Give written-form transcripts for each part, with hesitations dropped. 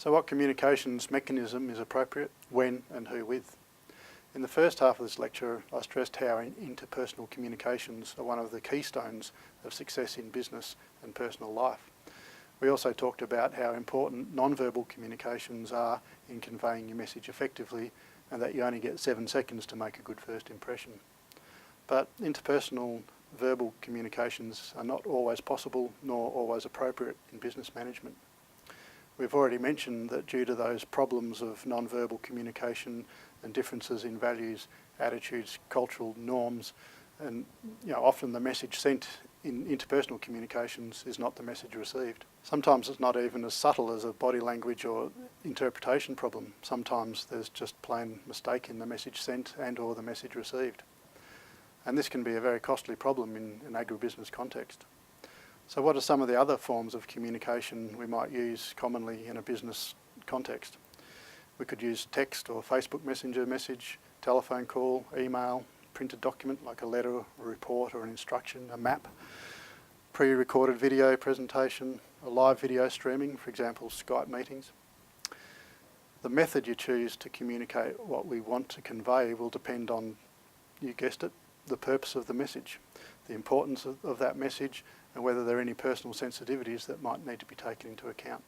So what communications mechanism is appropriate, when and who with? In the first half of this lecture, I stressed how interpersonal communications are one of the keystones of success in business and personal life. We also talked about how important non-verbal communications are in conveying your message effectively, and that you only get 7 seconds to make a good first impression. But interpersonal verbal communications are not always possible nor always appropriate in business management. We've already mentioned that due to those problems of non-verbal communication and differences in values, attitudes, cultural norms, and often the message sent in interpersonal communications is not the message received. Sometimes it's not even as subtle as a body language or interpretation problem. Sometimes there's just plain mistake in the message sent and or the message received. And this can be a very costly problem in an agribusiness context. So what are some of the other forms of communication we might use commonly in a business context? We could use text or Facebook Messenger message, telephone call, email, printed document like a letter, a report or an instruction, a map, pre-recorded video presentation, a live video streaming, for example, Skype meetings. The method you choose to communicate what we want to convey will depend on, you guessed it, the purpose of the message, the importance of that message, and whether there are any personal sensitivities that might need to be taken into account.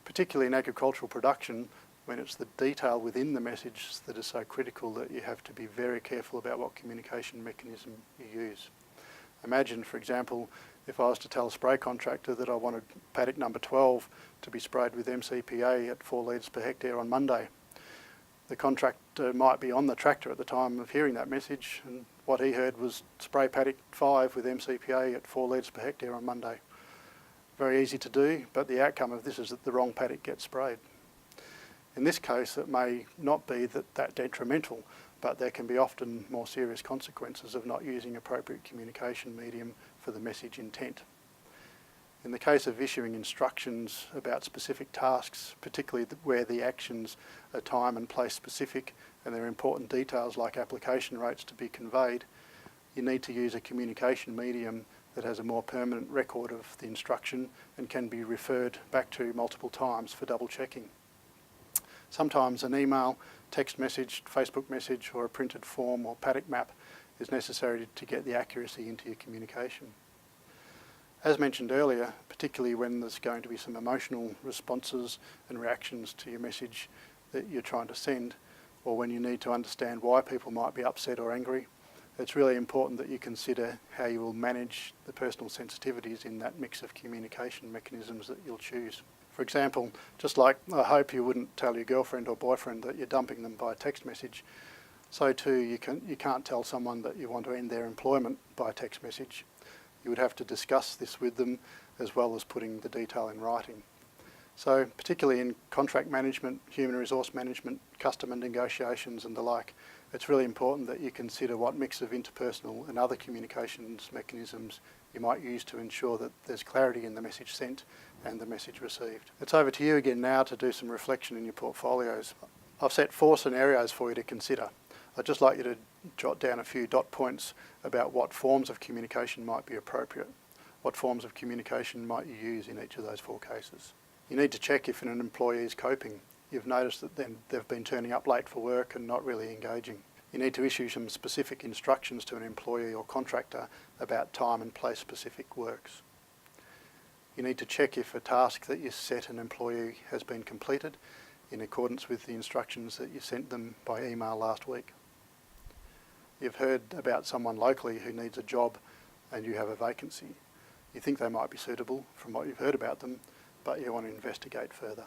Particularly in agricultural production, when it's the detail within the message that is so critical that you have to be very careful about what communication mechanism you use. Imagine, for example, if I was to tell a spray contractor that I wanted paddock number 12 to be sprayed with MCPA at 4 litres per hectare on Monday. The contractor might be on the tractor at the time of hearing that message, and what he heard was spray paddock 5 with MCPA at 4 litres per hectare on Monday. Very easy to do, but the outcome of this is that the wrong paddock gets sprayed. In this case, it may not be that detrimental, but there can be often more serious consequences of not using appropriate communication medium for the message intent. In the case of issuing instructions about specific tasks, particularly where the actions are time and place specific and there are important details like application rates to be conveyed, you need to use a communication medium that has a more permanent record of the instruction and can be referred back to multiple times for double checking. Sometimes an email, text message, Facebook message or a printed form or paddock map is necessary to get the accuracy into your communication. As mentioned earlier, particularly when there's going to be some emotional responses and reactions to your message that you're trying to send, or when you need to understand why people might be upset or angry, it's really important that you consider how you will manage the personal sensitivities in that mix of communication mechanisms that you'll choose. For example, just like I hope you wouldn't tell your girlfriend or boyfriend that you're dumping them by text message, so too you can't tell someone that you want to end their employment by text message. You would have to discuss this with them as well as putting the detail in writing. So particularly in contract management, human resource management, customer negotiations and the like, it's really important that you consider what mix of interpersonal and other communications mechanisms you might use to ensure that there's clarity in the message sent and the message received. It's over to you again now to do some reflection in your portfolios. I've set 4 scenarios for you to consider. I'd just like you to jot down a few dot points about what forms of communication might be appropriate. What forms of communication might you use in each of those 4 cases? You need to check if an employee is coping. You've noticed that they've been turning up late for work and not really engaging. You need to issue some specific instructions to an employee or contractor about time and place specific works. You need to check if a task that you set an employee has been completed in accordance with the instructions that you sent them by email last week. You've heard about someone locally who needs a job and you have a vacancy. You think they might be suitable from what you've heard about them, but you want to investigate further.